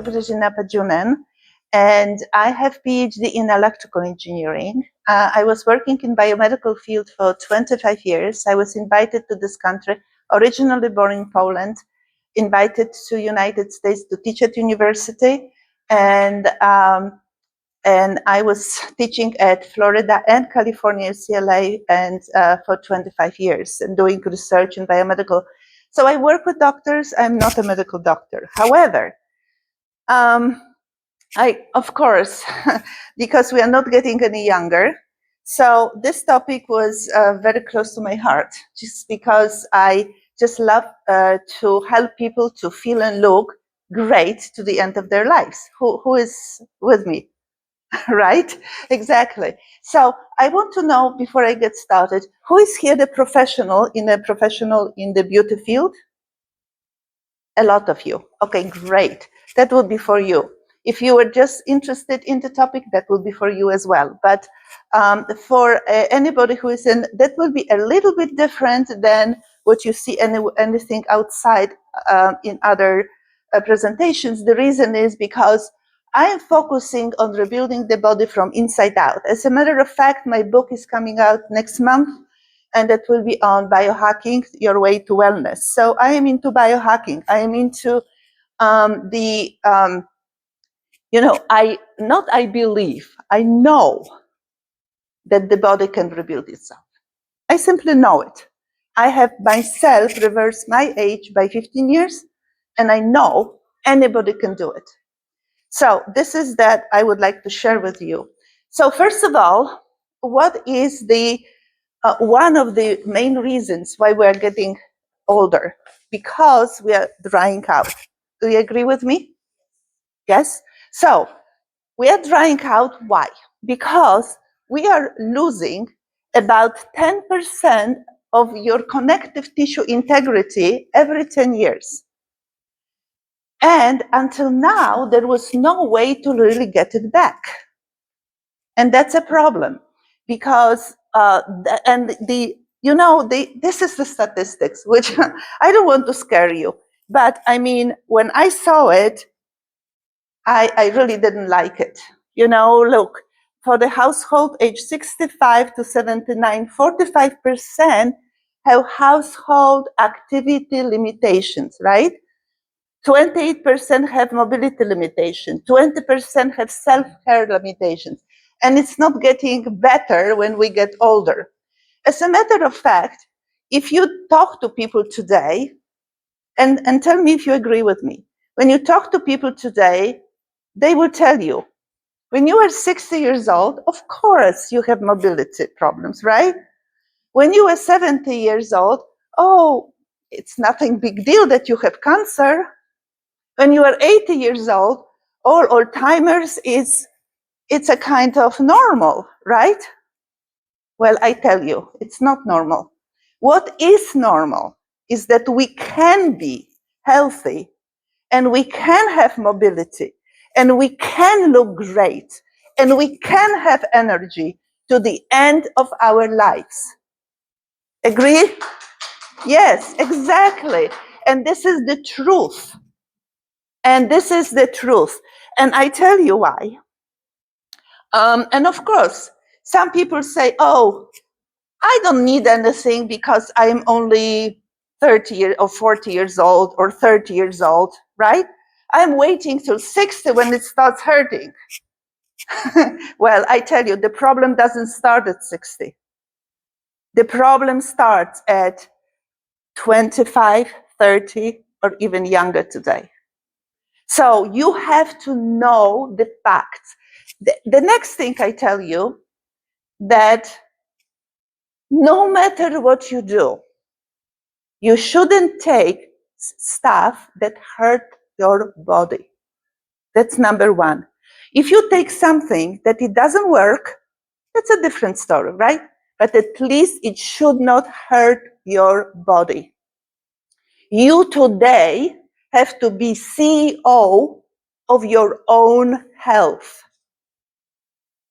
Grażyna Padziunen, and I have PhD in electrical engineering. I was working in biomedical field for 25 years. I was invited to this country, originally born in Poland, invited to United States to teach at university, and I was teaching at Florida and California, UCLA, and for 25 years and doing research in biomedical. So I work with doctors. I'm not a medical doctor. However, of course, because we are not getting any younger. So this topic was very close to my heart, just because I just love to help people to feel and look great to the end of their lives. Who is with me? Right? Exactly. So I want to know, before I get started, who is here the professional in the beauty field? A lot of you. Okay, great. That would be for you. If you were just interested in the topic, that would be for you as well. But for anybody who is in, that will be a little bit different than what you see anything outside in other presentations. The reason is because I am focusing on rebuilding the body from inside out. As a matter of fact, my book is coming out next month, and that will be on biohacking, your way to wellness. So I am into biohacking. I am into I believe, I know that the body can rebuild itself. I simply know it. I have myself reversed my age by 15 years, and I know anybody can do it. So this is that I would like to share with you. So first of all, what is the one of the main reasons why we're getting older? Because we are drying out. Do you agree with me? Yes? So we are drying out. Why? Because we are losing about 10% of your connective tissue integrity every 10 years. And until now, there was no way to really get it back. And that's a problem, because this is the statistics, which I don't want to scare you. But I mean, when I saw it, I really didn't like it. Look, for the household age 65 to 79, 45% have household activity limitations, right? 28% have mobility limitation, 20% have self-care limitations, and it's not getting better when we get older. As a matter of fact, if you talk to people today, and tell me if you agree with me, when you talk to people today, they will tell you, when you are 60 years old, of course you have mobility problems, right? When you are 70 years old, oh, it's nothing big deal that you have cancer. When you are 80 years old, all Alzheimer's it's a kind of normal, right? Well, I tell you, it's not normal. What is normal is that we can be healthy, and we can have mobility, and we can look great, and we can have energy to the end of our lives. Agree? Yes, exactly. And this is the truth. And this is the truth. And I tell you why. And of course, some people say, oh, I don't need anything because I'm only 30 or 40 years old or 30 years old, right? I'm waiting till 60 when it starts hurting. Well, I tell you, the problem doesn't start at 60. The problem starts at 25, 30, or even younger today. So you have to know the facts. The next thing I tell you, that no matter what you do, you shouldn't take stuff that hurt your body. That's number one. If you take something that it doesn't work, that's a different story, right? But at least it should not hurt your body. You today have to be CEO of your own health.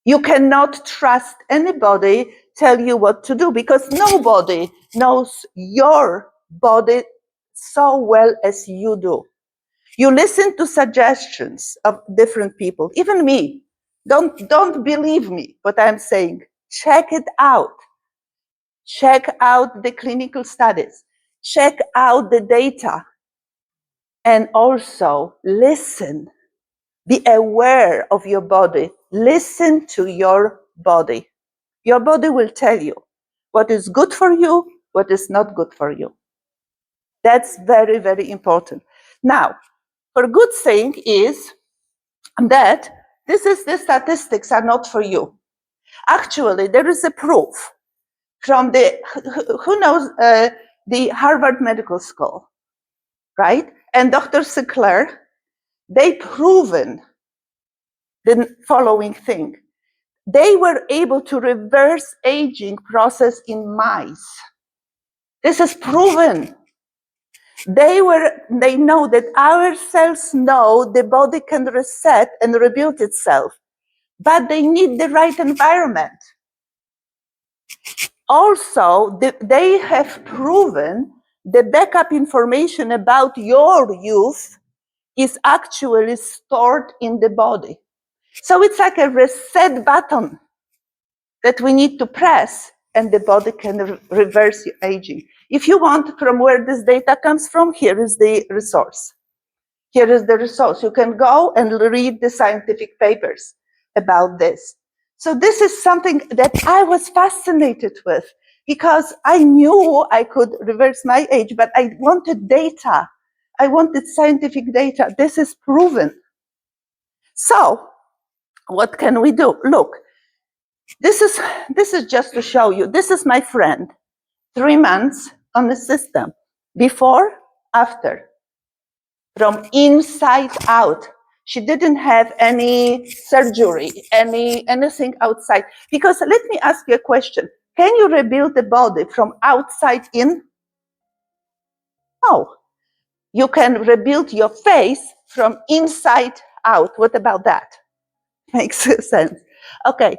You cannot trust anybody tell you what to do, because nobody knows your body so well as you do. You listen to suggestions of different people, even me. Don't believe me what I'm saying. Check it out. Check out the clinical studies. Check out the data. And also listen. Be aware of your body. Listen to your body. Your body will tell you what is good for you, what is not good for you. That's very, very important. Now, for good thing is that the statistics are not for you. Actually, there is a proof from the, who knows, the Harvard Medical School, right? And Dr. Sinclair, they proven the following thing. They were able to reverse aging process in mice. This is proven. They know that our cells know the body can reset and rebuild itself, but they need the right environment. Also, they have proven the backup information about your youth is actually stored in the body. So it's like a reset button that we need to press, and the body can reverse your aging. If you want from where this data comes from, here is the resource. Here is the resource. You can go and read the scientific papers about this. So this is something that I was fascinated with, because I knew I could reverse my age, but I wanted data. I wanted scientific data. This is proven. So what can we do? Look, this is just to show you. This is my friend, 3 months on the system, before, after, from inside out. She didn't have any surgery, anything outside. Because let me ask you a question. Can you rebuild the body from outside in? No. You can rebuild your face from inside out. What about that? Makes sense. Okay.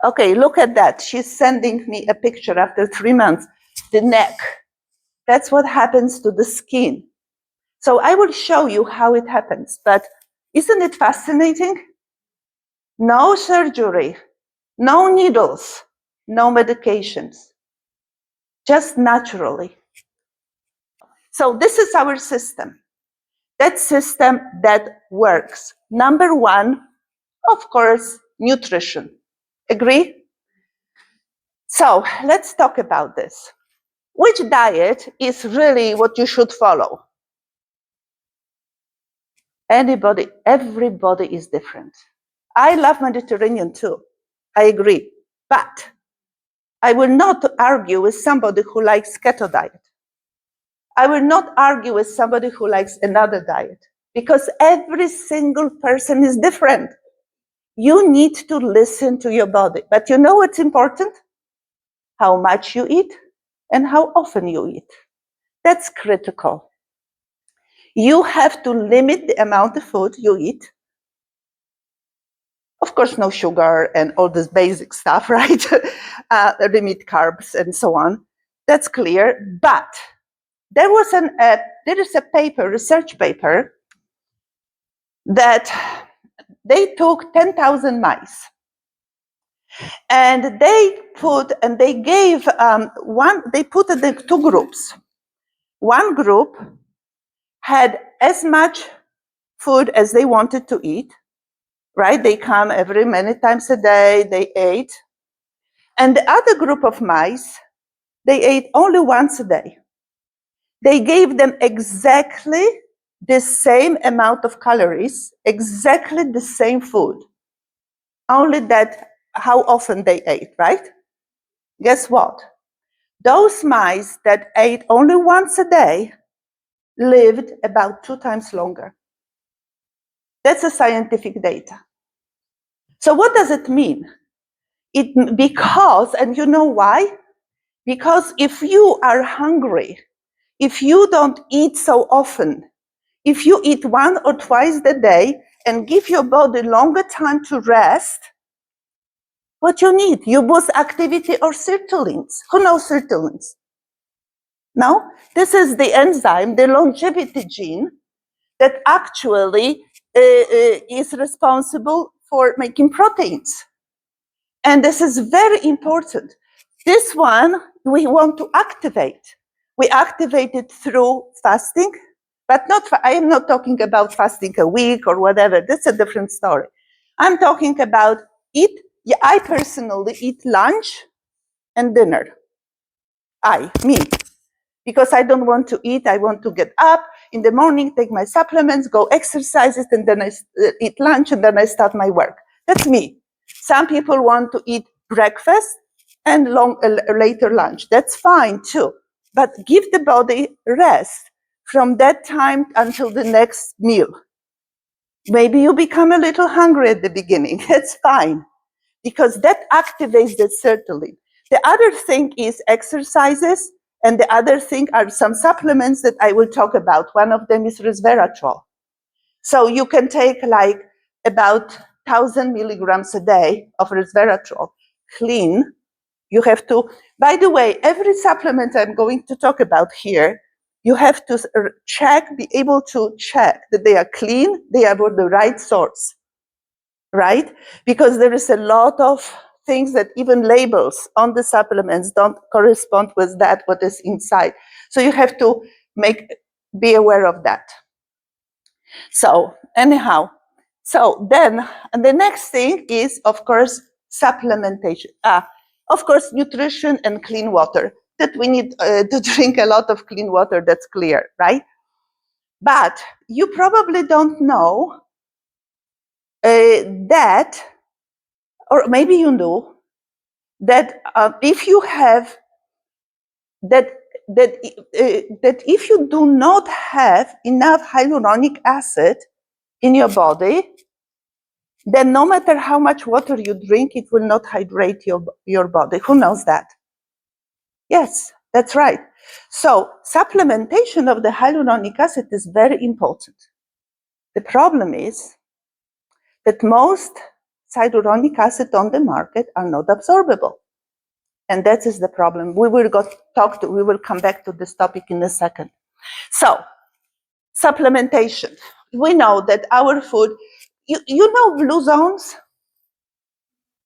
Okay, look at that. She's sending me a picture after 3 months. The neck. That's what happens to the skin. So I will show you how it happens. But isn't it fascinating? No surgery, no needles, no medications, just naturally. So this is our system. That system that works. Number one, of course, nutrition. Agree? So let's talk about this. Which diet is really what you should follow? Everybody is different. I love Mediterranean too. I agree. But I will not argue with somebody who likes keto diet. I will not argue with somebody who likes another diet, because every single person is different. You need to listen to your body. But you know what's important? How much you eat and how often you eat. That's critical. You have to limit the amount of food you eat. Of course, no sugar and all this basic stuff, right? Limit carbs and so on. That's clear. But there is a paper, research paper, that they took 10,000 mice, and they put in the 2 groups. One group had as much food as they wanted to eat, right? They come many times a day, they ate. And the other group of mice, they ate only once a day. They gave them exactly the same amount of calories, exactly the same food, only that how often they ate, right? Guess what? Those mice that ate only once a day lived about 2 times longer. That's a scientific data. So what does it mean? Because, and you know why? Because if you are hungry, if you don't eat so often, if you eat 1 or twice a day and give your body longer time to rest, what you need? You boost activity or sirtuins. Who knows sirtuins? No, this is the enzyme, the longevity gene, that actually is responsible for making proteins. And this is very important. This one we want to activate. We activate it through fasting, but I am not talking about fasting a week or whatever. That's a different story. I'm talking about I personally eat lunch and dinner. Me. Because I don't want to eat, I want to get up in the morning, take my supplements, go exercises, and then I eat lunch, and then I start my work. That's me. Some people want to eat breakfast and later lunch. That's fine too. But give the body rest from that time until the next meal. Maybe you become a little hungry at the beginning. It's fine, because that activates the sertraline. The other thing is exercises, and the other thing are some supplements that I will talk about. One of them is resveratrol. So you can take like about 1,000 milligrams a day of resveratrol, clean. You have to, by the way, every supplement I'm going to talk about here, you have to be able to check that they are clean, they are the right source, right? Because there is a lot of things that even labels on the supplements don't correspond with that, what is inside. So you have to be aware of that. So anyhow, so then the next thing is, of course, supplementation. Of course, nutrition and clean water, that we need to drink a lot of clean water, that's clear, right? But you probably don't know that, or maybe you know, that if you have that if you do not have enough hyaluronic acid in your body, then no matter how much water you drink, it will not hydrate your body. Who knows that? Yes, that's right. So supplementation of the hyaluronic acid is very important. The problem is that most hyaluronic acid on the market are not absorbable. And that is the problem. We will come back to this topic in a second. So, supplementation. We know that our food, you know blue zones?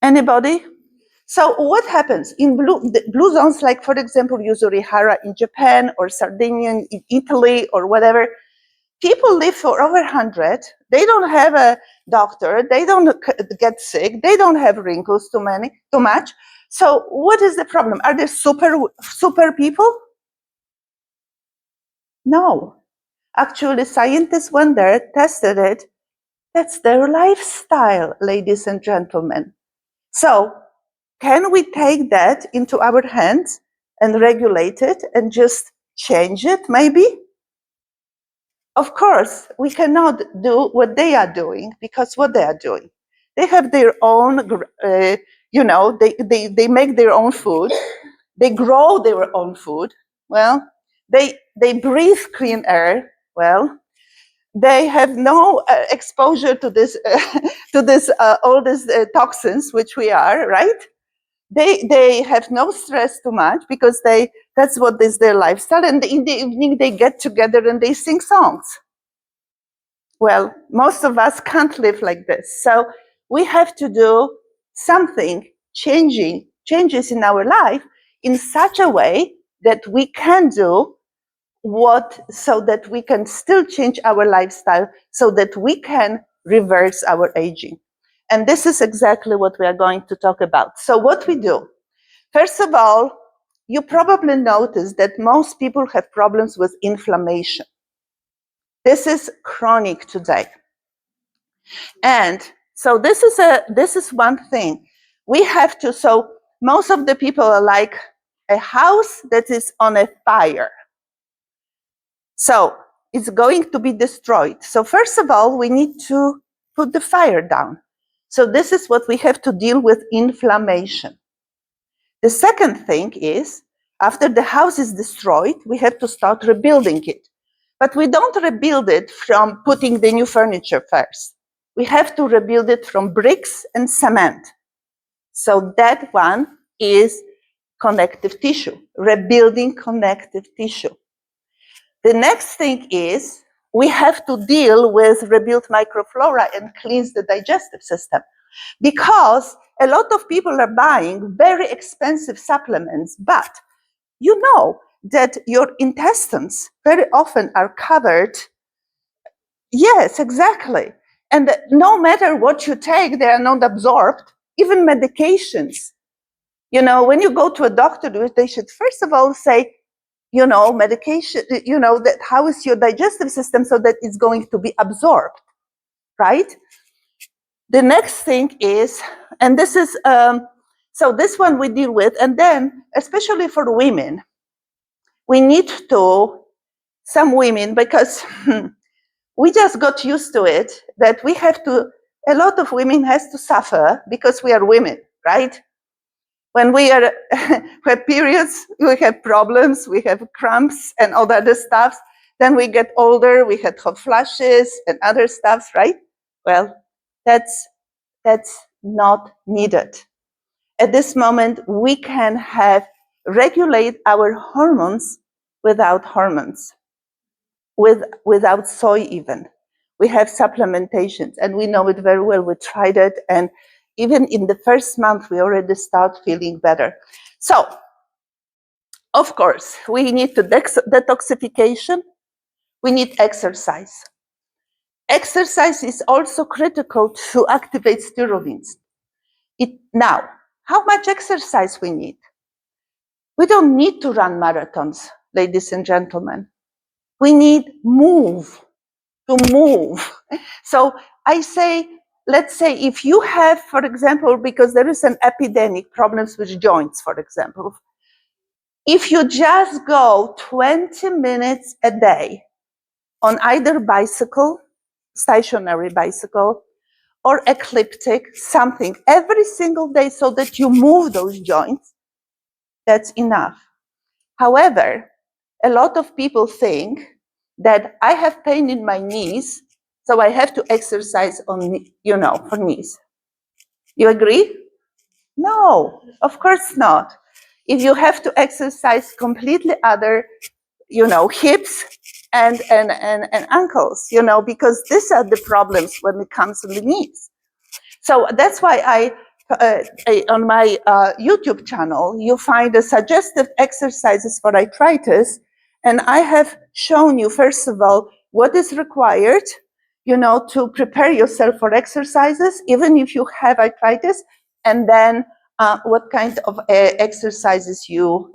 Anybody? So what happens in blue zones, like for example, Yuzurihara in Japan or Sardinia in Italy or whatever, people live for over 100. They don't have a doctor. They don't get sick. They don't have wrinkles too much. So what is the problem? Are they super people? No. Actually, scientists went there, tested it. That's their lifestyle, ladies and gentlemen. So can we take that into our hands and regulate it and just change it, maybe? Of course, we cannot do what they are doing, because what they are doing, they have their own, they make their own food, they grow their own food. Well, they breathe clean air. Well, they have no exposure to this, all these toxins, which we are, right? They have no stress too much, because that's what is their lifestyle. And in the evening they get together and they sing songs. Well, most of us can't live like this. So we have to do something, changes in our life in such a way that we can do so that we can still change our lifestyle, so that we can reverse our aging. And this is exactly what we are going to talk about. So what we do, first of all, you probably noticed that most people have problems with inflammation. This is chronic today. And so this is one thing. We have to, so most of the people are like a house that is on a fire. So it's going to be destroyed. So first of all, we need to put the fire down. So this is what we have to deal with, inflammation. The second thing is, after the house is destroyed, we have to start rebuilding it. But we don't rebuild it from putting the new furniture first. We have to rebuild it from bricks and cement. So that one is connective tissue, rebuilding connective tissue. The next thing is we have to deal with rebuild microflora and cleanse the digestive system, because a lot of people are buying very expensive supplements, but you know that your intestines very often are covered. Yes, exactly. And no matter what you take, they are not absorbed, even medications. You know, when you go to a doctor, they should first of all say, you know, medication, you know, that how is your digestive system so that it's going to be absorbed, right? The next thing is, and this is, so this one we deal with, and then especially for women, we need to, some women, because we just got used to it, that we have to, a lot of women has to suffer because we are women, right? When we are we have periods, we have problems, we have cramps and all that other stuff. Then we get older, we had hot flashes and other stuff, right? Well, that's not needed. At this moment, we can regulate our hormones without hormones, without soy even. We have supplementations, and we know it very well. We tried it, and even in the first month, we already start feeling better. So, of course, we need detoxification. We need exercise. Exercise is also critical to activate styrulins. Now, how much exercise we need? We don't need to run marathons, ladies and gentlemen. We need to move. So I say, let's say if you have, for example, because there is an epidemic, problems with joints, for example, if you just go 20 minutes a day on either bicycle, stationary bicycle, or ecliptic, something, every single day so that you move those joints, that's enough. However, a lot of people think that I have pain in my knees, so I have to exercise on, you know, for knees. You agree? No, of course not. If you have to exercise completely other, you know, hips and ankles, you know, because these are the problems when it comes to the knees. So that's why on my YouTube channel, you find the suggestive exercises for arthritis. And I have shown you, first of all, what is required, you know, to prepare yourself for exercises, even if you have arthritis, and then what kind of exercises you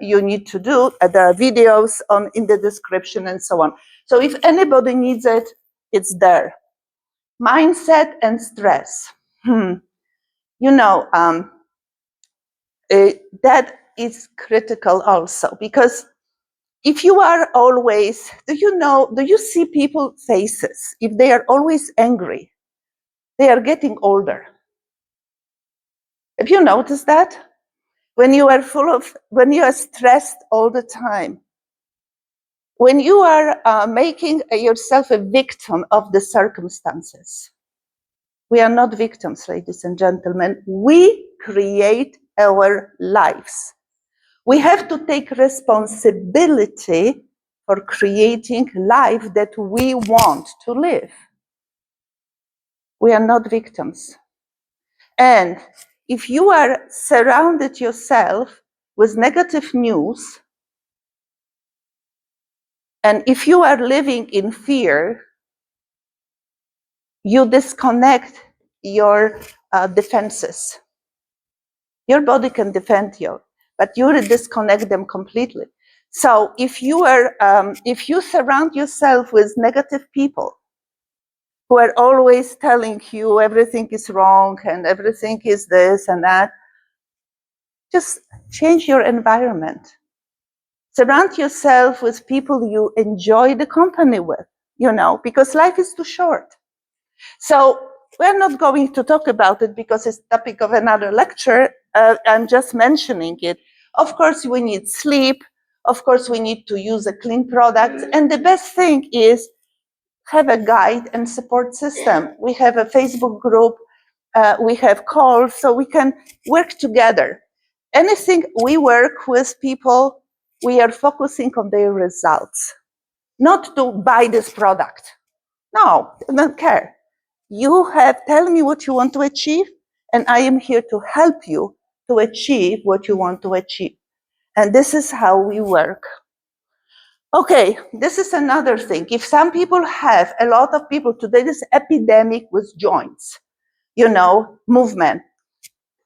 need to do. There are videos in the description and so on. So if anybody needs it, it's there. Mindset and stress. You know, that is critical also, because if you are always, do you see people faces, if they are always angry, they are getting older. Have you noticed that? When you are when you are stressed all the time, when you are making yourself a victim of the circumstances. We are not victims, ladies and gentlemen. We create our lives. We have to take responsibility for creating life that we want to live. We are not victims. And if you are surrounded yourself with negative news, and if you are living in fear, you disconnect your defenses. Your body can defend you, but you disconnect them completely. So if you surround yourself with negative people who are always telling you everything is wrong and everything is this and that, just change your environment. Surround yourself with people you enjoy the company with, you know, because life is too short. So we're not going to talk about it because it's the topic of another lecture. I'm just mentioning it. Of course, we need sleep. Of course, we need to use a clean product. And the best thing is have a guide and support system. We have a Facebook group. We have calls, so we can work together. anything we work with people, we are focusing on their results, not to buy this product. No, I don't care. You tell me what you want to achieve, and I am here to help you to achieve what you want to achieve. And this is how we work. Okay, this is another thing. If some people have, a lot of people today, this epidemic with joints, movement.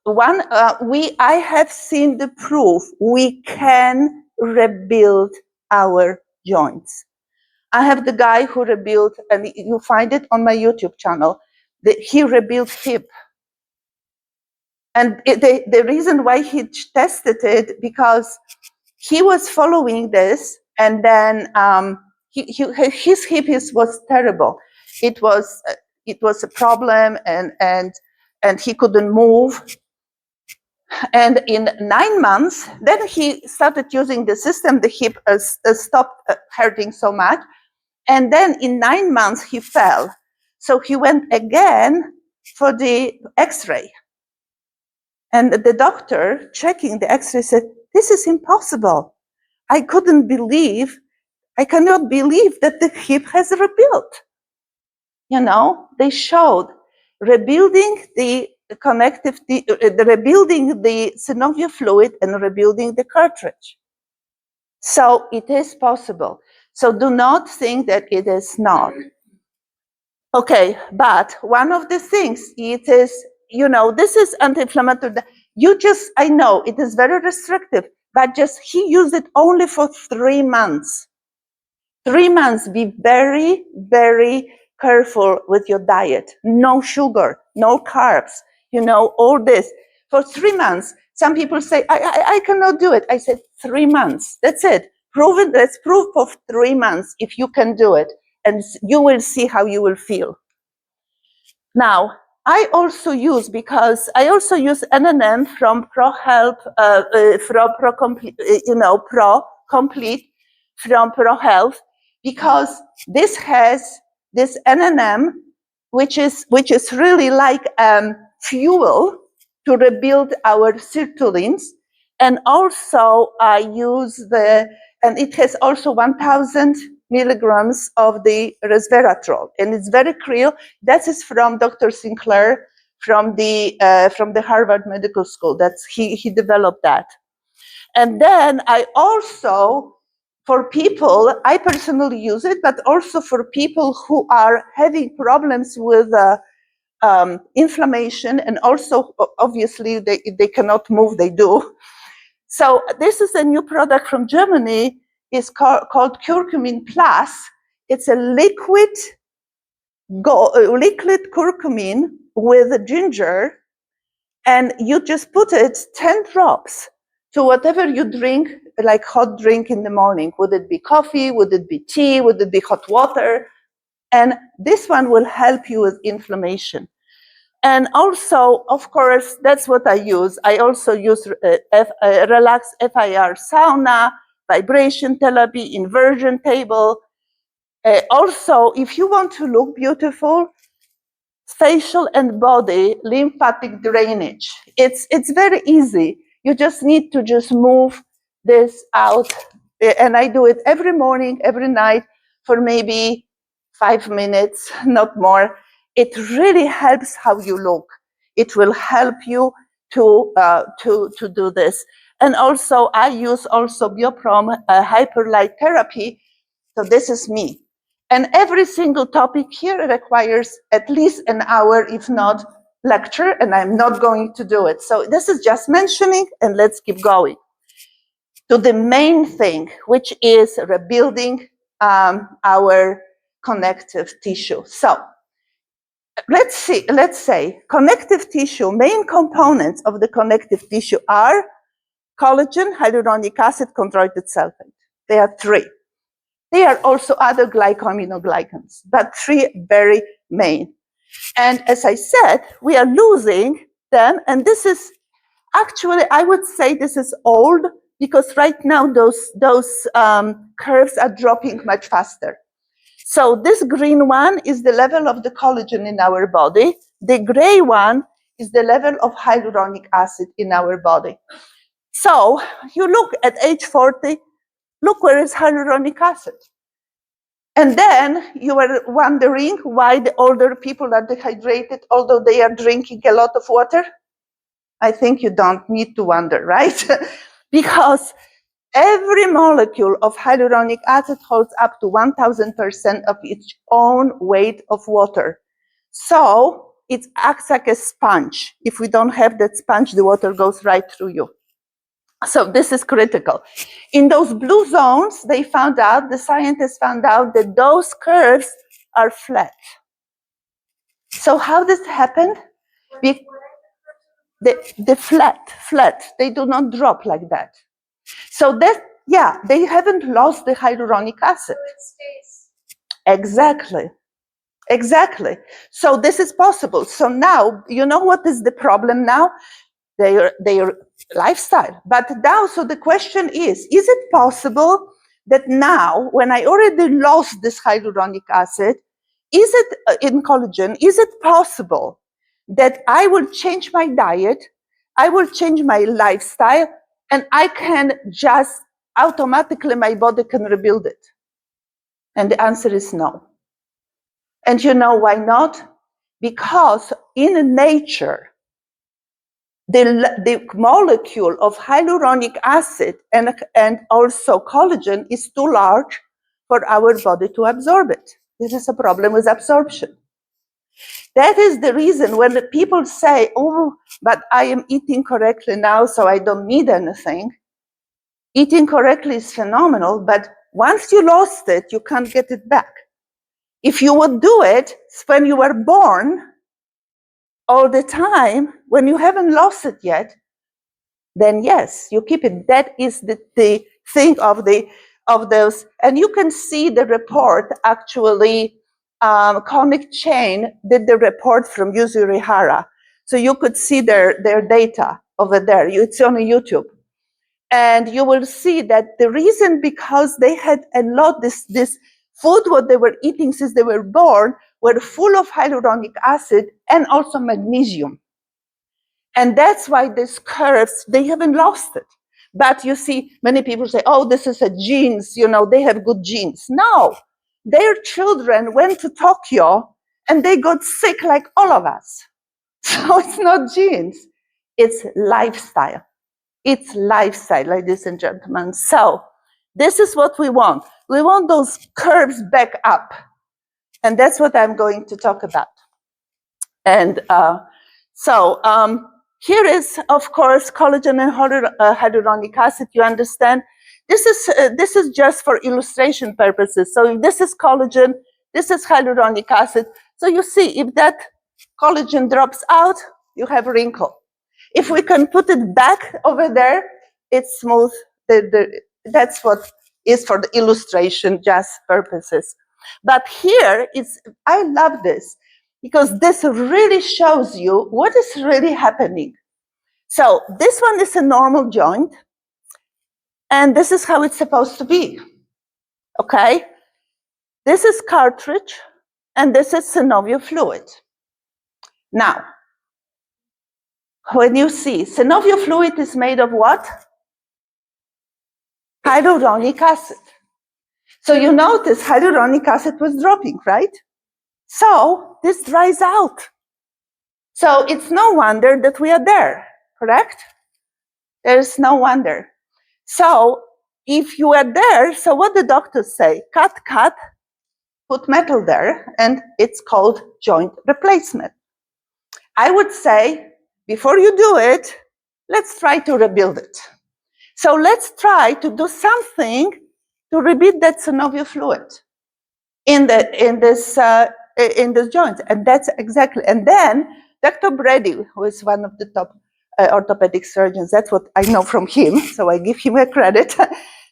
I have seen the proof we can rebuild our joints. I have the guy who rebuilt, and you find it on my YouTube channel, he rebuilt hip. And the reason why he tested it, because he was following this, and then his hip was terrible. It was a problem, and he couldn't move. And in 9 months, then he started using the system. The hip stopped hurting so much. And then in 9 months, he fell. So he went again for the X-ray. And the doctor checking the X-ray said, "This is impossible. I cannot believe that the hip has rebuilt." They showed rebuilding the rebuilding the synovial fluid and rebuilding the cartilage. So it is possible. So do not think that it is not. Okay, but one of the things it is, this is anti-inflammatory. I know it is very restrictive, but he used it only for 3 months. 3 months, be very, very careful with your diet. No sugar, no carbs, all this. For 3 months, some people say, I cannot do it. I said 3 months, that's it. Prove it, let's prove for 3 months if you can do it, and you will see how you will feel. Now, I also use NNM from ProHealth, from ProComplete, from ProHealth, because this has this NNM, which is really like fuel to rebuild our sirtuins. And also I use and it has also 1,000 milligrams of the resveratrol, and it's very clear. That is from Dr. Sinclair from the Harvard Medical School. He developed that. And then I also, for people, I personally use it, but also for people who are having problems with inflammation, and also obviously they cannot move, they do. So this is a new product from Germany. It's called Curcumin Plus. It's a liquid curcumin with ginger, and you just put it 10 drops to whatever you drink, like hot drink in the morning. Would it be coffee? Would it be tea? Would it be hot water? And this one will help you with inflammation. And also, of course, that's what I use. I also use Relax FIR sauna, vibration therapy, inversion table. Also, if you want to look beautiful, facial and body lymphatic drainage. It's very easy. You just need to move this out. And I do it every morning, every night for maybe 5 minutes, not more. It really helps how you look. It will help you to do this. And also, I use also Bioprom hyperlight therapy. So this is me. And every single topic here requires at least an hour, if not lecture, and I'm not going to do it. So this is just mentioning, and let's keep going to the main thing, which is rebuilding our connective tissue. So let's say connective tissue, main components of the connective tissue are collagen, hyaluronic acid, chondroitin sulfate. There are 3. There are also other glycosaminoglycans, but 3 very main. And as I said, we are losing them. And this is actually, I would say this is old, because right now those curves are dropping much faster. So this green one is the level of the collagen in our body. The gray one is the level of hyaluronic acid in our body. So you look at age 40, look where is hyaluronic acid. And then you are wondering why the older people are dehydrated, although they are drinking a lot of water. I think you don't need to wonder, right? Because every molecule of hyaluronic acid holds up to 1000% of its own weight of water. So it acts like a sponge. If we don't have that sponge, the water goes right through you. So this is critical. In those blue zones, they found out, the scientists found out that those curves are flat. So how this happened? The flat, they do not drop like that. So that, yeah, they haven't lost the hyaluronic acid. Exactly. Exactly. So this is possible. So now, you know what is the problem now? Their lifestyle. But now, so the question is it possible that now, when I already lost this hyaluronic acid, is it in collagen, is it possible that I will change my diet, I will change my lifestyle, and I can just automatically, my body can rebuild it? And the answer is no. And you know why not? Because in nature, the molecule of hyaluronic acid and also collagen is too large for our body to absorb it. This is a problem with absorption. That is the reason when the people say, oh, but I am eating correctly now, so I don't need anything. Eating correctly is phenomenal, but once you lost it, you can't get it back. If you would do it when you were born, all the time, when you haven't lost it yet, then yes, you keep it. That is the thing of those. And you can see the report, actually, Conic Chain did the report from Yuzuru Hara. So you could see their data over there. It's on YouTube. And you will see that the reason, because they had a lot, this food, what they were eating since they were born, were full of hyaluronic acid and also magnesium. And that's why these curves, they haven't lost it. But you see, many people say, oh, this is a genes, they have good genes. No, their children went to Tokyo and they got sick like all of us. So it's not genes, it's lifestyle. It's lifestyle, ladies and gentlemen. So this is what we want. We want those curves back up. And that's what I'm going to talk about. And here is, of course, collagen and hyaluronic acid. You understand? This is just for illustration purposes. So if this is collagen, this is hyaluronic acid. So you see, if that collagen drops out, you have a wrinkle. If we can put it back over there, it's smooth. That's what is for the illustration, just purposes. But here, I love this, because this really shows you what is really happening. So this one is a normal joint, and this is how it's supposed to be, okay? This is cartilage, and this is synovial fluid. Now, when you see, synovial fluid is made of what? Hyaluronic acid. So you notice hyaluronic acid was dropping, right? So this dries out. So it's no wonder that we are there, correct? There's no wonder. So if you are there, so what the doctors say? Cut, put metal there, and it's called joint replacement. I would say, before you do it, let's try to rebuild it. So let's try to do something to rebuild that synovial fluid in this joint. And that's exactly, and then Dr. Brady, who is one of the top orthopedic surgeons, that's what I know from him, so I give him a credit.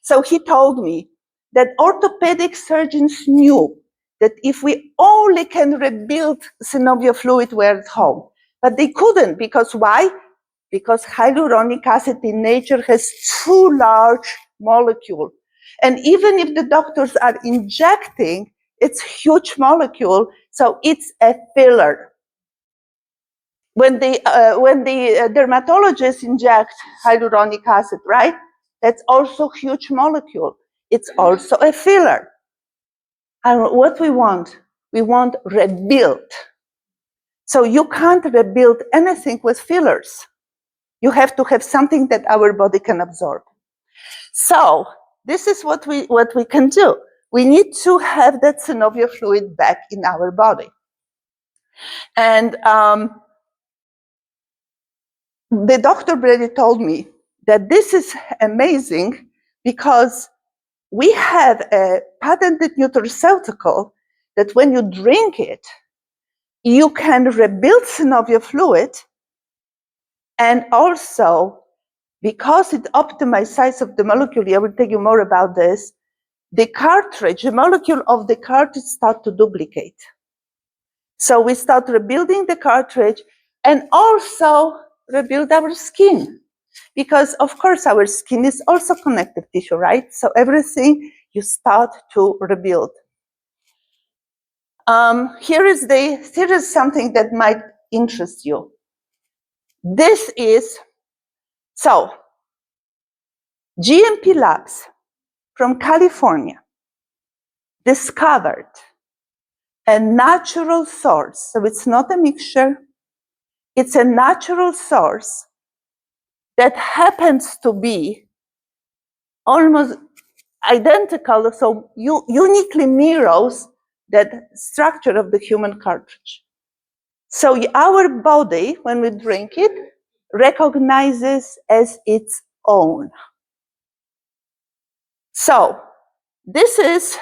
So he told me that orthopedic surgeons knew that if we only can rebuild synovial fluid, we're at home. But they couldn't, because why? Because hyaluronic acid in nature has too large molecule. And even if the doctors are injecting, it's huge molecule, so it's a filler. when the dermatologist injects hyaluronic acid, right? That's also a huge molecule. It's also a filler. And what we want rebuild. So you can't rebuild anything with fillers. You have to have something that our body can absorb. So this is what we can do. We need to have that synovial fluid back in our body. And the doctor Brady told me that this is amazing because we have a patented nutraceutical that when you drink it, you can rebuild synovial fluid, and also because it optimizes size of the molecule, I will tell you more about this, the cartridge, the molecule of the cartridge start to duplicate. So we start rebuilding the cartridge and also rebuild our skin. Because of course our skin is also connective tissue, right? So everything you start to rebuild. Here is something that might interest you. This is, so GMP Labs from California discovered a natural source. So it's not a mixture, it's a natural source that happens to be almost identical, so uniquely mirrors that structure of the human cartridge. So our body, when we drink it, recognizes as its own. So this is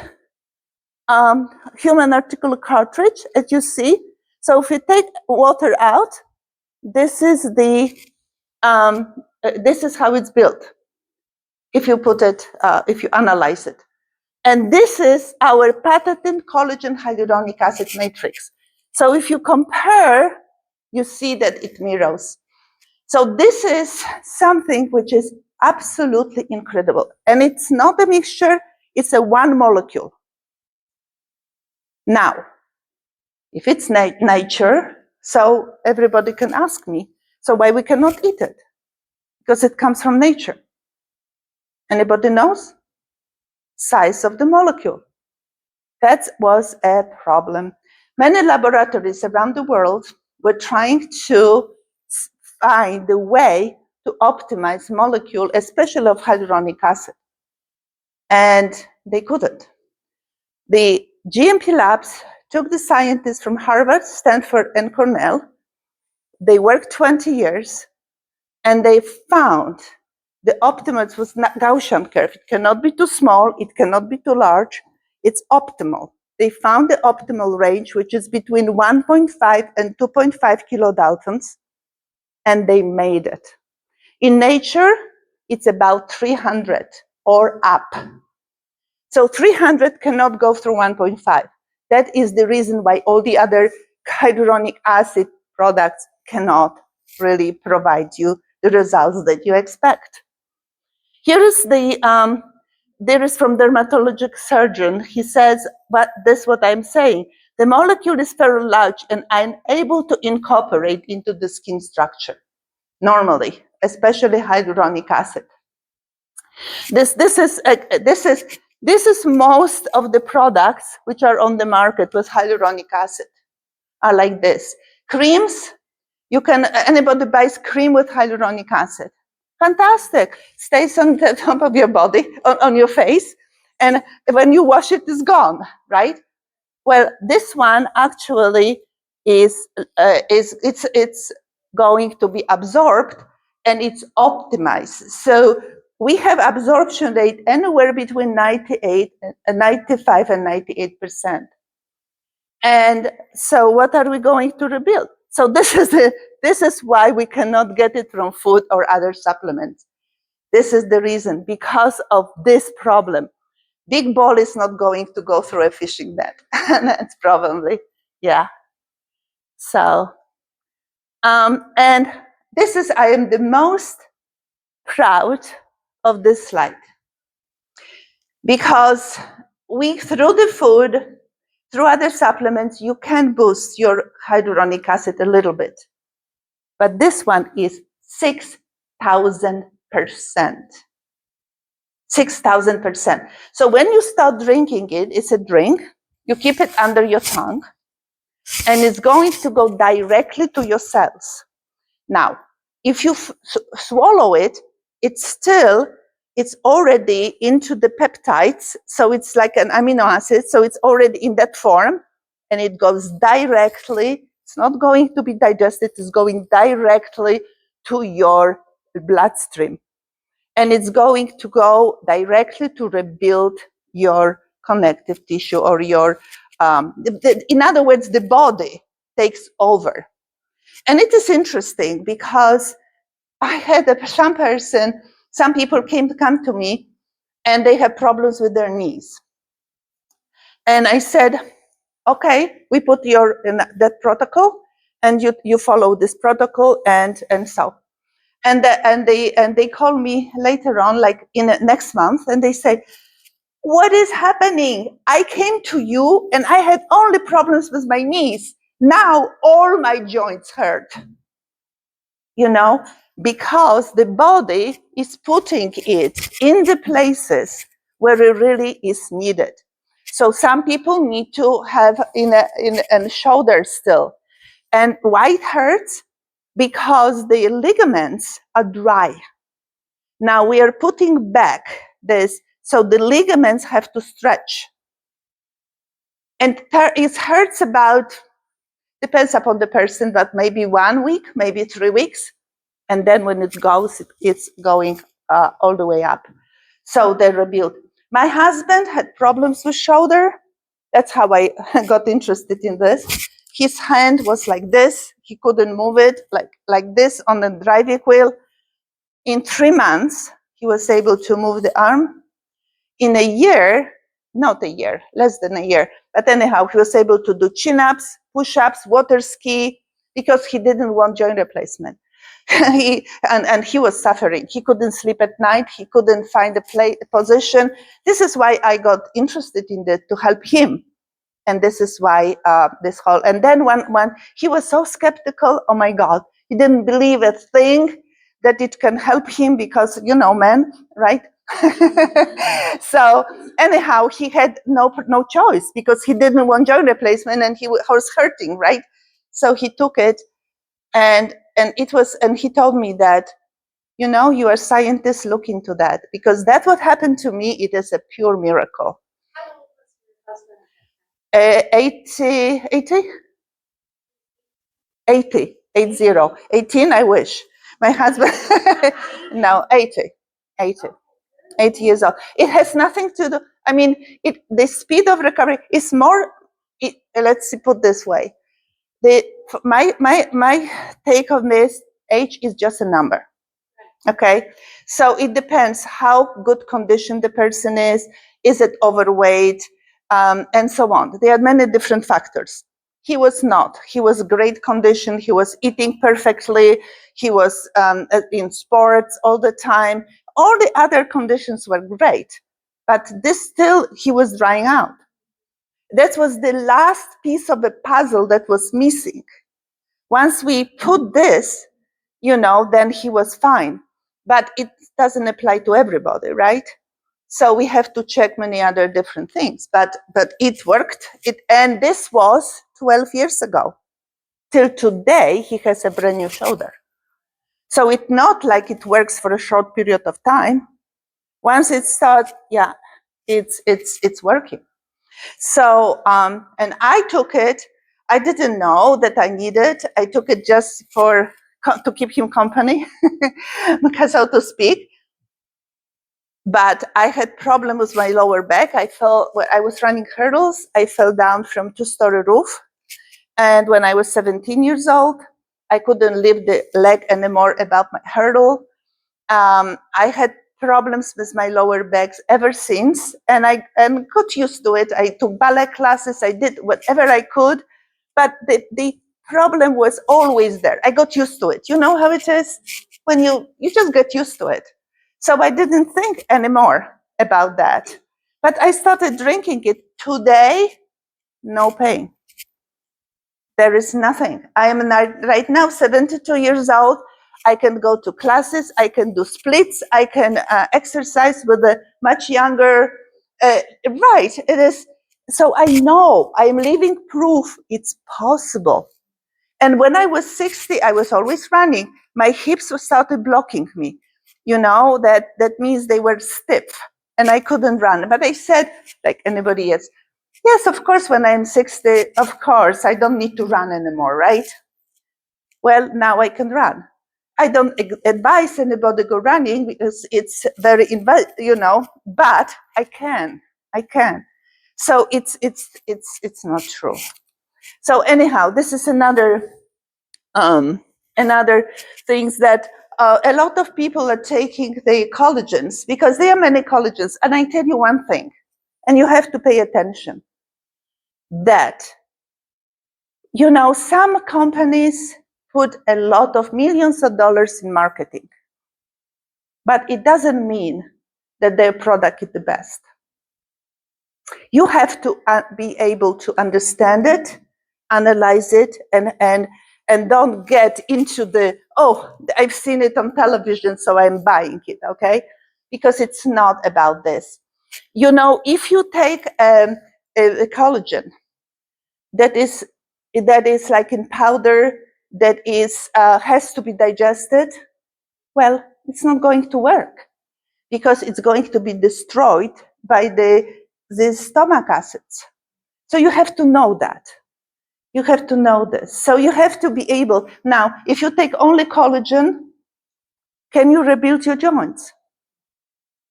human articular cartridge, as you see. So if you take water out, this is how it's built. If you put it, if you analyze it. And this is our patented collagen hyaluronic acid matrix. So if you compare, you see that it mirrors. So this is something which is absolutely incredible. And it's not a mixture, it's a one molecule. Now, if it's nature, so everybody can ask me, so why we cannot eat it? Because it comes from nature. Anybody knows? Size of the molecule. That was a problem. Many laboratories around the world were trying to find a way to optimize molecule, especially of hyaluronic acid. And they couldn't. The GMP Labs took the scientists from Harvard, Stanford, and Cornell. They worked 20 years, and they found the optimal was Gaussian curve. It cannot be too small, it cannot be too large, it's optimal. They found the optimal range, which is between 1.5 and 2.5 kilodaltons, and they made it. In nature, it's about 300 or up. So 300 cannot go through 1.5. That is the reason why all the other hyaluronic acid products cannot really provide you the results that you expect. Here is there is from dermatologic surgeon. He says, but this is what I'm saying. The molecule is very large and I'm able to incorporate into the skin structure normally, especially hyaluronic acid. This is most of the products which are on the market with hyaluronic acid are like this. Creams, anybody buys cream with hyaluronic acid. Fantastic. Stays on the top of your body, on your face, and when you wash it, it's gone, right? Well, this one actually is going to be absorbed and it's optimized. So we have absorption rate anywhere between 95 and 98%. And so what are we going to rebuild? So this is why we cannot get it from food or other supplements. This is the reason, because of this problem. Big ball is not going to go through a fishing net. That's probably, yeah. So, and this is, I am the most proud of this slide. Because through the food, through other supplements, you can boost your hyaluronic acid a little bit. but this one is 6,000%. 6,000%. So when you start drinking it, it's a drink, you keep it under your tongue, and it's going to go directly to your cells. Now, if you swallow it, it's already into the peptides, so it's like an amino acid, so it's already in that form, and it goes directly, it's not going to be digested, it's going directly to your bloodstream. And it's going to go directly to rebuild your connective tissue or your, in other words, the body takes over. And it is interesting because I had some people come to me and they have problems with their knees. And I said, okay, we put your in that protocol and you follow this protocol and so. And they call me later on, like in next month, and they say, what is happening? I came to you and I had only problems with my knees. Now all my joints hurt. You know, because the body is putting it in the places where it really is needed. So some people need to have in a shoulder still. And why it hurts? Because the ligaments are dry. Now we are putting back this, so the ligaments have to stretch. And it hurts about, depends upon the person, but maybe 1 week, maybe 3 weeks. And then when it goes, it's going all the way up. So they rebuild. My husband had problems with shoulder. That's how I got interested in this. His hand was like this. He couldn't move it like this on the driving wheel. In 3 months, he was able to move the arm. In a year, not a year, less than a year, but anyhow, he was able to do chin-ups, push-ups, water ski, because he didn't want joint replacement. And he was suffering. He couldn't sleep at night. He couldn't find a position. This is why I got interested in it, to help him. And this is why this whole, and then when he was so skeptical, oh my God, he didn't believe a thing that it can help him because, you know, men, right? So anyhow, he had no choice because he didn't want joint replacement and he was hurting, right? So he took it, and he told me that, you know, you are scientists, look into that, because that's what happened to me. It is a pure miracle. 80, 18, I wish. My husband, no, 80 years old. It has nothing to do, I mean, the speed of recovery is more, let's put this way. My take on this, age is just a number. Okay, so it depends how good condition the person is it overweight, and so on. There are many different factors. He was not. He was great condition. He was eating perfectly. He was in sports all the time. All the other conditions were great, but this still, he was drying out. That was the last piece of the puzzle that was missing. Once we put this, you know, then he was fine. But it doesn't apply to everybody, right? So we have to check many other different things. But it worked. And this was 12 years ago. Till today, he has a brand new shoulder. So it's not like it works for a short period of time. Once it starts, yeah, it's working. So, and I took it. I didn't know that I needed. I took it just to keep him company, because so to speak. But I had problems with my lower back. I was running hurdles. I fell down from 2-story roof. And when I was 17 years old, I couldn't lift the leg anymore above my hurdle. I had problems with my lower backs ever since, and I got used to it. I took ballet classes. I did whatever I could, but the problem was always there. I got used to it. You know how it is when you just get used to it. So I didn't think anymore about that. But I started drinking it. Today, no pain. There is nothing. I am right now 72 years old. I can go to classes. I can do splits. I can exercise with a much younger. Right. It is. So I know I'm living proof it's possible. And when I was 60, I was always running. My hips started blocking me. You know, that means they were stiff and I couldn't run. But I said, like anybody else, yes, of course, when I'm 60, of course, I don't need to run anymore, right? Well, now I can run. I don't advise anybody go running because it's very, but I can. So it's not true. So anyhow, this is another things that a lot of people are taking the collagens because there are many collagens. And I tell you one thing, and you have to pay attention, that, some companies put a lot of millions of dollars in marketing, but it doesn't mean that their product is the best. You have to be able to understand it, analyze it, and don't get into the, oh, I've seen it on television, so I'm buying it, okay? Because it's not about this. If you take a collagen that is like in powder, that is has to be digested, well, it's not going to work because it's going to be destroyed by the stomach acids. So you have to know that. You have to know this. So you have to be able. Now, if you take only collagen, can you rebuild your joints?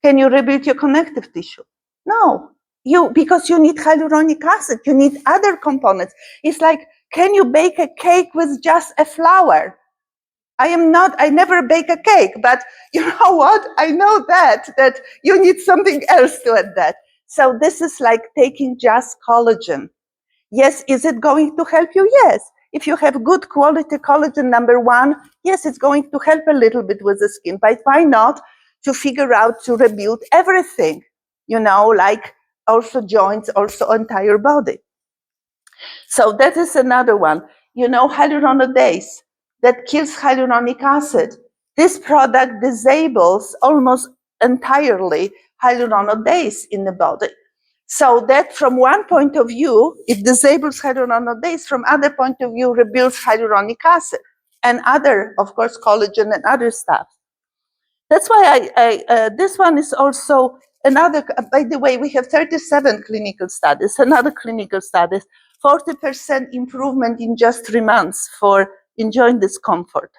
Can you rebuild your connective tissue? No. Because you need hyaluronic acid. You need other components. It's like, can you bake a cake with just a flour? I never bake a cake, but you know what? I know that you need something else to add that. So this is like taking just collagen. Yes, is it going to help you? Yes. If you have good quality collagen, number one, yes, it's going to help a little bit with the skin, but why not to figure out to rebuild everything, like also joints, also entire body. So that is another one. Hyaluronidase, that kills hyaluronic acid. This product disables almost entirely hyaluronidase in the body. So that from one point of view, it disables hyaluronidase, from other point of view, rebuilds hyaluronic acid and other, of course, collagen and other stuff. That's why this one is also another, by the way, we have 37 clinical studies, another clinical studies, 40% improvement in just 3 months for enjoying discomfort.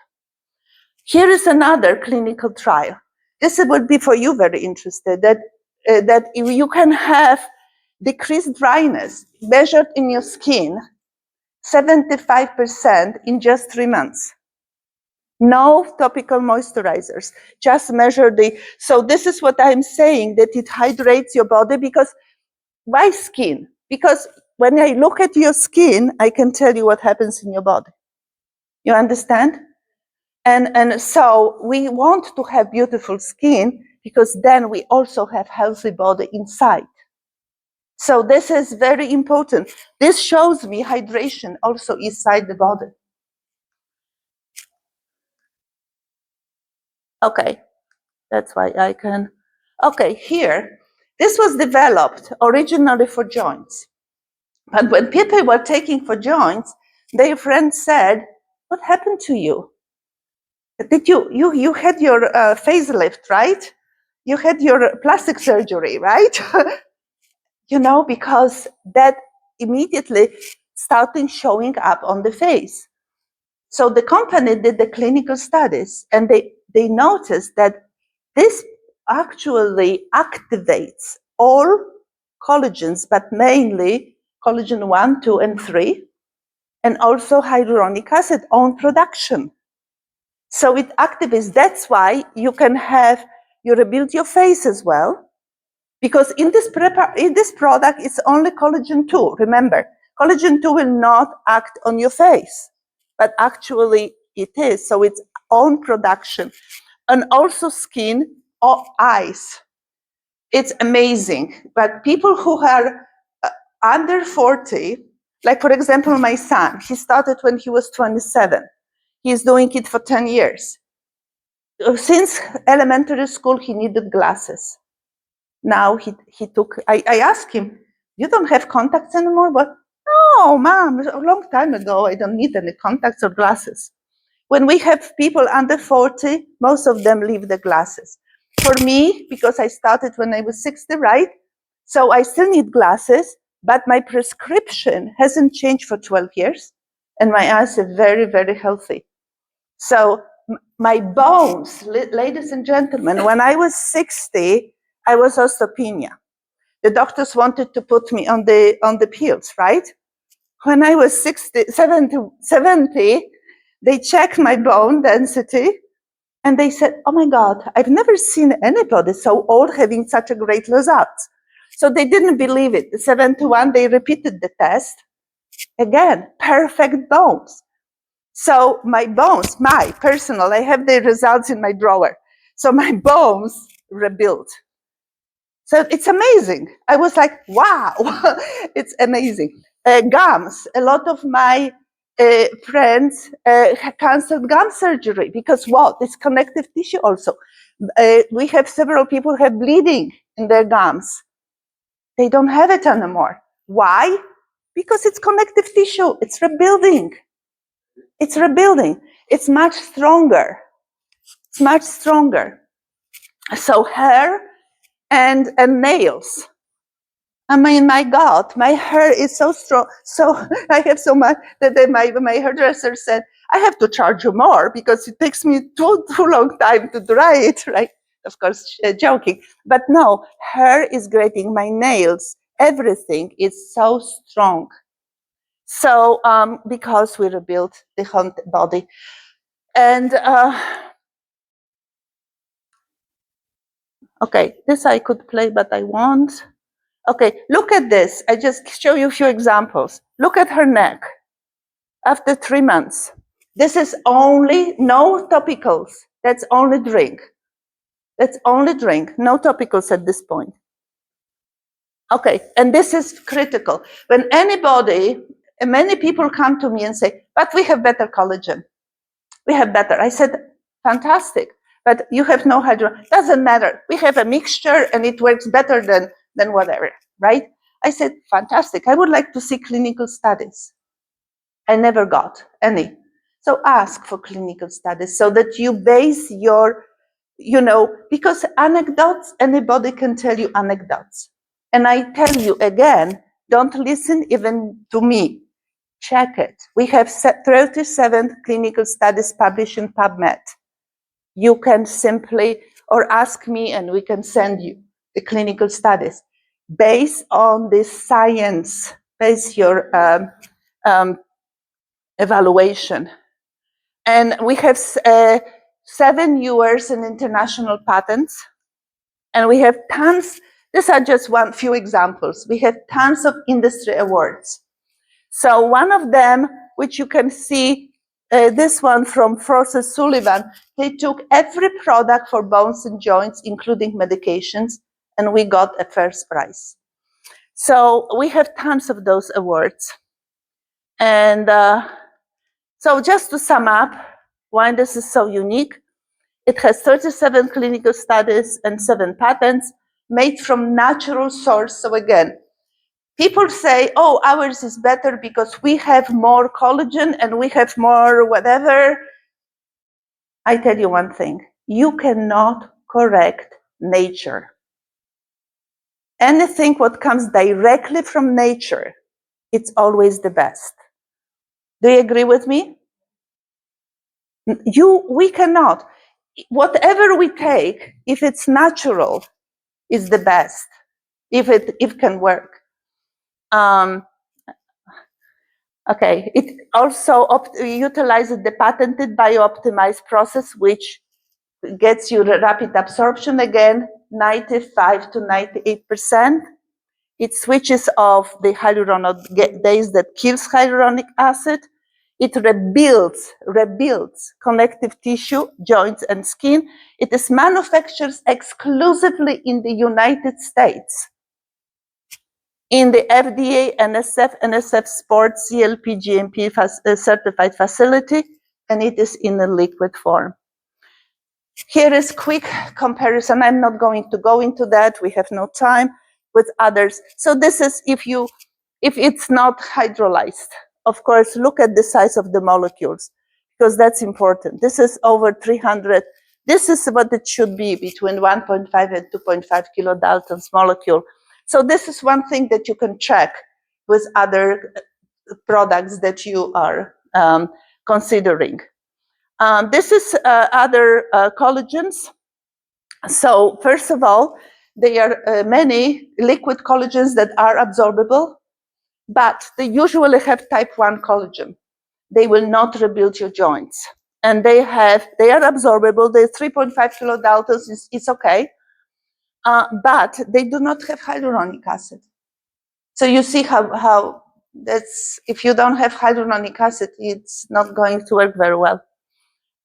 Here is another clinical trial. This would be for you very interested, that you can have decreased dryness measured in your skin, 75% in just 3 months. No topical moisturizers, just measure so this is what I'm saying, that it hydrates your body. Because why skin? Because when I look at your skin, I can tell you what happens in your body. You understand? And so we want to have beautiful skin because then we also have healthy body inside. So this is very important. This shows me hydration also inside the body. Okay, that's why I can. Okay, here, this was developed originally for joints. But when people were taking for joints, their friends said, what happened to you? Did you had your facelift, right? You had your plastic surgery, right? Because that immediately started showing up on the face. So the company did the clinical studies, and they noticed that this actually activates all collagens, but mainly collagen 1, 2, and 3, and also hyaluronic acid own production. So it activates. That's why you rebuild your face as well, because in this product, it's only collagen 2. Remember, collagen 2 will not act on your face, but actually it is. So it's own production. And also skin or eyes. It's amazing. But people who are under 40, Like, for example, my son, he started when he was 27. He's doing it for 10 years. Since elementary school, he needed glasses. Now he took, I asked him, you don't have contacts anymore? But no, mom, a long time ago, I don't need any contacts or glasses. When we have people under 40, most of them leave the glasses. For me, because I started when I was 60, right? So I still need glasses, but my prescription hasn't changed for 12 years. And my eyes are very, very healthy. So my bones, ladies and gentlemen, when I was 60, I was osteopenia. The doctors wanted to put me on the pills, right? When I was 70, they checked my bone density and they said, oh my God, I've never seen anybody so old having such a great result. So they didn't believe it. The 71, they repeated the test. Again, perfect bones. So my bones, my personal, I have the results in my drawer. So my bones rebuilt. So it's amazing. I was like, wow, it's amazing. Gums, a lot of my friends canceled gum surgery because what? It's connective tissue also. We have several people who have bleeding in their gums. They don't have it anymore. Why? Because it's connective tissue. It's rebuilding. It's rebuilding. It's much stronger. It's much stronger. So hair and nails. I mean, my God, my hair is so strong. So I have so much that my hairdresser said, I have to charge you more because it takes me too long time to dry it, right? Of course, joking. But no, hair is grating, my nails, everything is so strong. So because we rebuilt the whole body. And okay, this I could play, but I won't. Okay, look at this. I just show you a few examples. Look at her neck after 3 months. This is only, no topicals. That's only drink. That's only drink, no topicals at this point. Okay, and this is critical. When anybody, many people come to me and say, but we have better collagen. We have better. I said, fantastic, but you have no hydro. Doesn't matter. We have a mixture and it works better than whatever, right? I said, fantastic. I would like to see clinical studies. I never got any. So ask for clinical studies so that you base your, because anecdotes, anybody can tell you anecdotes. And I tell you again, don't listen even to me. Check it. We have 37 clinical studies published in PubMed. You can simply, or ask me and we can send you the clinical studies. Based on this science, base your evaluation. And we have 7 US and international patents. And we have tons, these are just few examples. We have tons of industry awards. So one of them, which you can see, this one from Frost & Sullivan, they took every product for bones and joints, including medications, and we got a first prize. So we have tons of those awards. And so just to sum up, why this is so unique, it has 37 clinical studies and 7 patents made from natural source. So again, people say, oh, ours is better because we have more collagen and we have more whatever. I tell you one thing, you cannot correct nature. Anything what comes directly from nature, it's always the best. Do you agree with me? We cannot. Whatever we take, if it's natural, is the best, if it can work. Okay, it also utilizes the patented biooptimized process, which gets you rapid absorption again, 95 to 98%. It switches off the hyaluronidase that kills hyaluronic acid. It rebuilds connective tissue, joints, and skin. It is manufactured exclusively in the United States. in the FDA, NSF Sports CLP GMP certified facility, and it is in a liquid form. Here is quick comparison. I'm not going to go into that. We have no time with others. So this is if it's not hydrolyzed. Of course, look at the size of the molecules, because that's important. This is over 300. This is what it should be, between 1.5 and 2.5 kilodaltons molecule. So this is one thing that you can check with other products that you are considering. This is other collagens. So first of all, there are many liquid collagens that are absorbable, but they usually have type 1 collagen. They will not rebuild your joints. And they are absorbable. They're 3.5 kilodaltons, it's okay. But they do not have hyaluronic acid. So you see how that's, if you don't have hyaluronic acid, it's not going to work very well.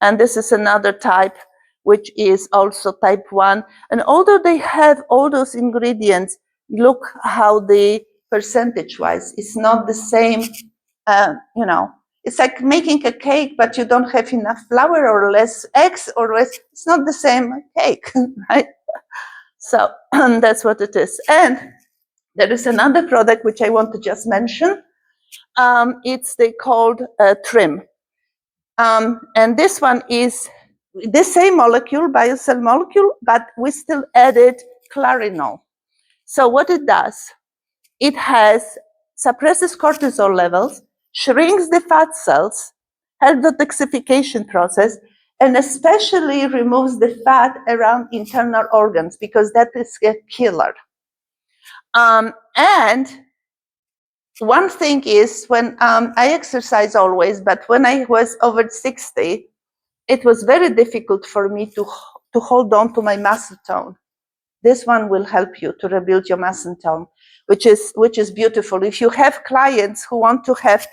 And this is another type, which is also type 1. And although they have all those ingredients, look how the percentage-wise, it's not the same, you know, it's like making a cake, but you don't have enough flour or less eggs or less, it's not the same cake, right? So that's what it is. And there is another product which I want to just mention. They called Trim. And this one is the same molecule, BioCell molecule, but we still added Clarinol. So what it does, it suppresses cortisol levels, shrinks the fat cells, helps the detoxification process, and especially removes the fat around internal organs, because that is a killer. And one thing is, when I exercise always, but when I was over 60, it was very difficult for me to hold on to my muscle tone. This one will help you to rebuild your muscle tone, which is beautiful. If you have clients who want to have,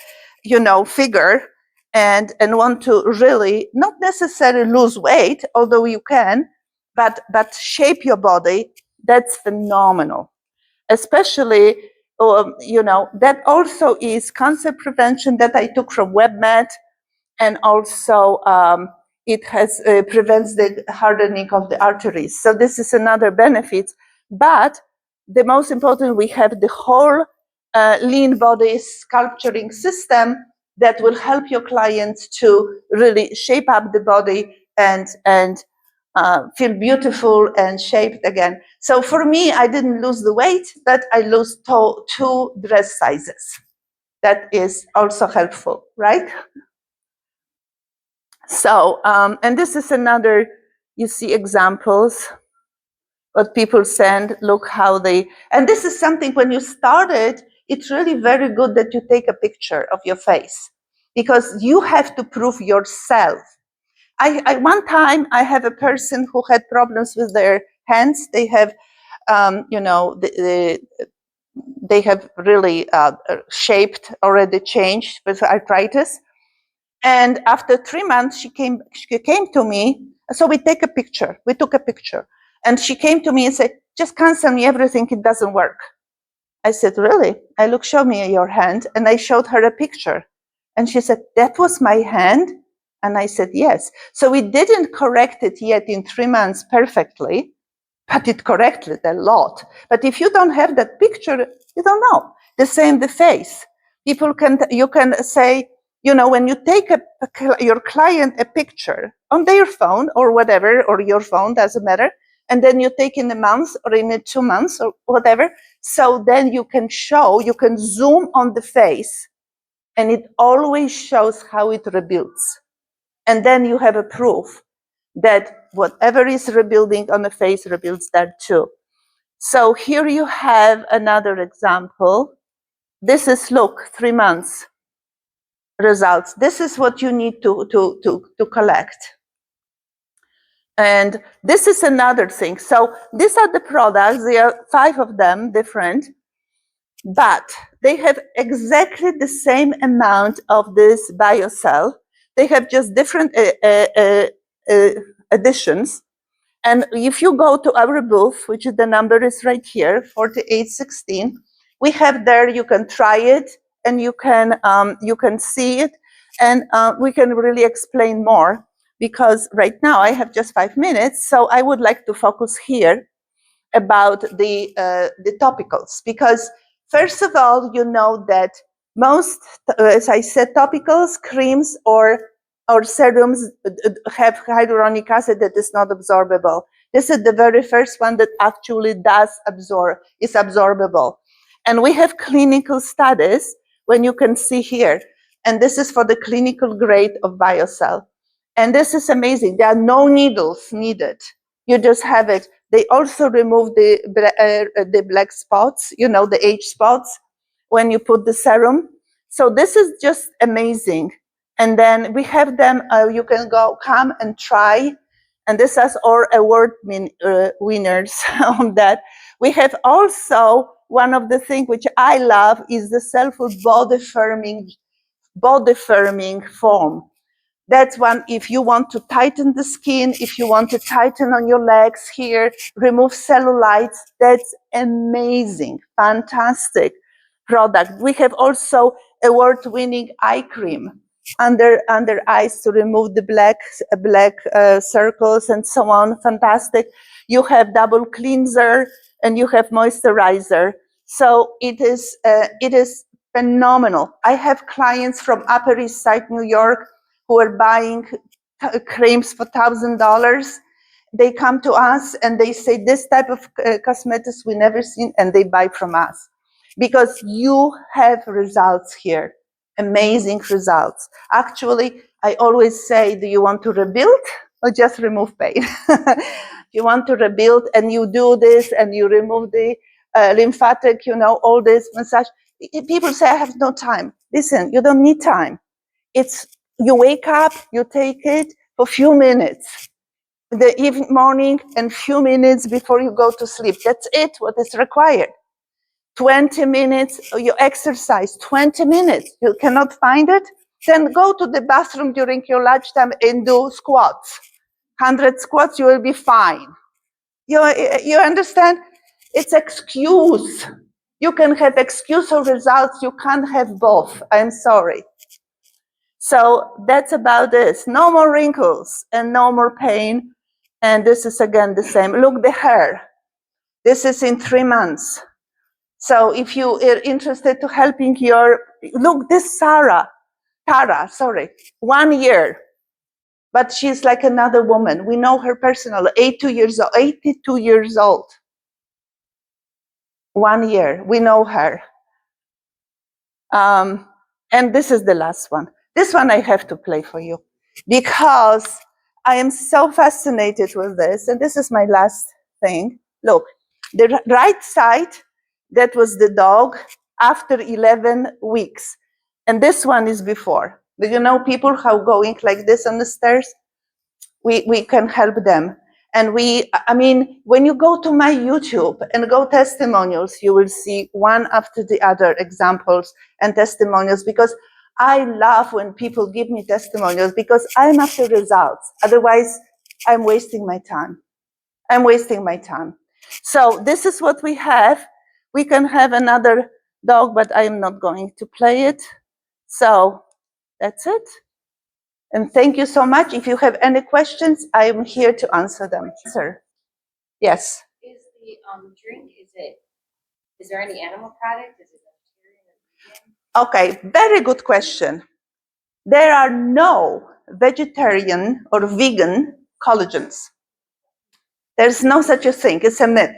you know, figure and want to really not necessarily lose weight, although you can, but shape your body, that's phenomenal. Especially, you know, that also is cancer prevention that I took from WebMed, and also it prevents the hardening of the arteries. So this is another benefit. But the most important, we have the whole lean body sculpturing system that will help your clients to really shape up the body and feel beautiful and shaped again. So for me, I didn't lose the weight, but I lost 2 dress sizes. That is also helpful, right? So, and this is another, you see examples, what people send, look how they, and this is something when you started, it's really very good that you take a picture of your face, because you have to prove yourself. One time I have a person who had problems with their hands. They have, you know, they have really shaped, already changed with arthritis. And after 3 months, she came to me. So we took a picture. And she came to me and said, just cancel me everything, it doesn't work. I said, really? Show me your hand. And I showed her a picture. And she said, that was my hand? And I said, yes. So we didn't correct it yet in 3 months perfectly, but it corrected a lot. But if you don't have that picture, you don't know. The same, the face. You can say, you know, when you take your client a picture on their phone or whatever, or your phone, doesn't matter, and then you take in a month or in 2 months or whatever, so then you can zoom on the face, and it always shows how it rebuilds. And then you have a proof that whatever is rebuilding on the face rebuilds that too. So here you have another example. This is, look, 3 months results. This is what you need to collect. And this is another thing. So these are the products. There are 5 of them different, but they have exactly the same amount of this BioCell. They have just different additions. And if you go to our booth, which the number is right here, 4816, We have there, you can try it, and you can see it, and we can really explain more, because right now I have just 5 minutes, so I would like to focus here about the topicals, because first of all, you know that most, as I said, topicals, creams, or serums have hyaluronic acid that is not absorbable. This is the very first one that actually is absorbable. And we have clinical studies, when you can see here, and this is for the clinical grade of BioCell. And this is amazing. There are no needles needed. You just have it. They also remove the black spots, you know, the age spots, when you put the serum. So this is just amazing. And then we have them, you can come and try. And this is our award winners on that. We have also, one of the things which I love is the Cellfood body firming foam. That's one, if you want to tighten the skin, if you want to tighten on your legs here, remove cellulites, that's amazing, fantastic product. We have also award-winning eye cream under eyes to remove the black circles and so on, fantastic. You have double cleanser and you have moisturizer. So it is phenomenal. I have clients from Upper East Side, New York, who are buying creams for $1,000. They come to us and they say, this type of cosmetics we never seen, and they buy from us. Because you have results here, amazing results. Actually, I always say, do you want to rebuild or just remove pain? You want to rebuild, and you do this, and you remove the lymphatic, you know, all this massage. People say, I have no time. Listen, you don't need time. It's, you wake up, you take it for a few minutes, the morning, and few minutes before you go to sleep. That's it, what is required. 20 minutes, you exercise, 20 minutes. You cannot find it? Then go to the bathroom during your lunchtime and do squats. 100 squats, you will be fine. You understand? It's excuse. You can have excuse or results. You can't have both. I'm sorry. So that's about this. No more wrinkles and no more pain. And this is again the same. Look, the hair. This is in 3 months. So if you are interested to helping look, this Tara, 1 year. But she's like another woman. We know her personally, 82 years old. 1 year, we know her. And this is the last one. This one I have to play for you because I am so fascinated with this. And this is my last thing. Look, the right side, that was the dog after 11 weeks. And this one is before. Do you know people how going like this on the stairs? We can help them. And I mean, when you go to my YouTube and go testimonials, you will see one after the other examples and testimonials, because I love when people give me testimonials, because I'm after results. Otherwise, I'm wasting my time. I'm wasting my time. So this is what we have. We can have another dog, but I'm not going to play it. So that's it. And thank you so much. If you have any questions, I am here to answer them. Sir. Yes. Is the drink, is there any animal product? Is it vegetarian or vegan? Okay, very good question. There are no vegetarian or vegan collagens. There's no such a thing. It's a myth.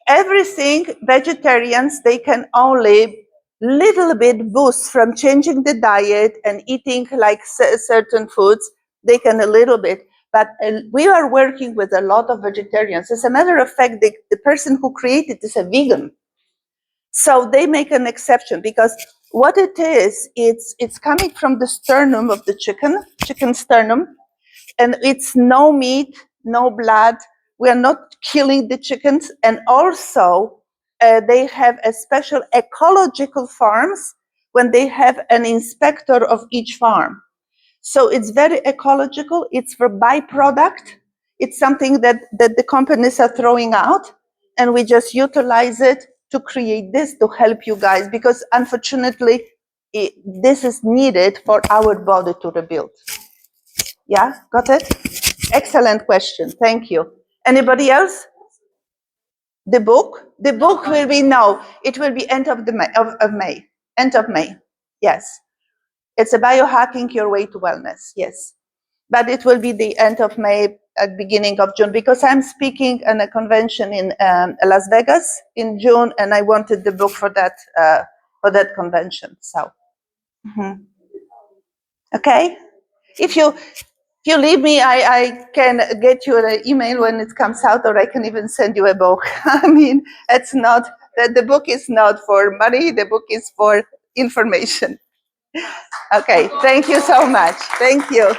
Everything, vegetarians, they can only little bit boost from changing the diet and eating like certain foods. They can a little bit, but we are working with a lot of vegetarians. As a matter of fact, the person who created is a vegan. So they make an exception, because what it is, it's coming from the sternum of the chicken sternum, and it's no meat, no blood. We are not killing the chickens, and also they have a special ecological farms when they have an inspector of each farm. So it's very ecological. It's for byproduct. It's something that the companies are throwing out, and we just utilize it to create this to help you guys, because unfortunately, this is needed for our body to rebuild. Yeah, got it? Excellent question. Thank you. Anybody else? The book? The book will be, no, it will be end of May. End of May. Yes. It's a biohacking your way to wellness. Yes. But it will be the end of May, at beginning of June, because I'm speaking at a convention in Las Vegas in June, and I wanted the book for that convention. So, okay. If you leave me, I can get you an email when it comes out, or I can even send you a book. I mean, it's not that the book is not for money. The book is for information. Okay. Thank you so much. Thank you.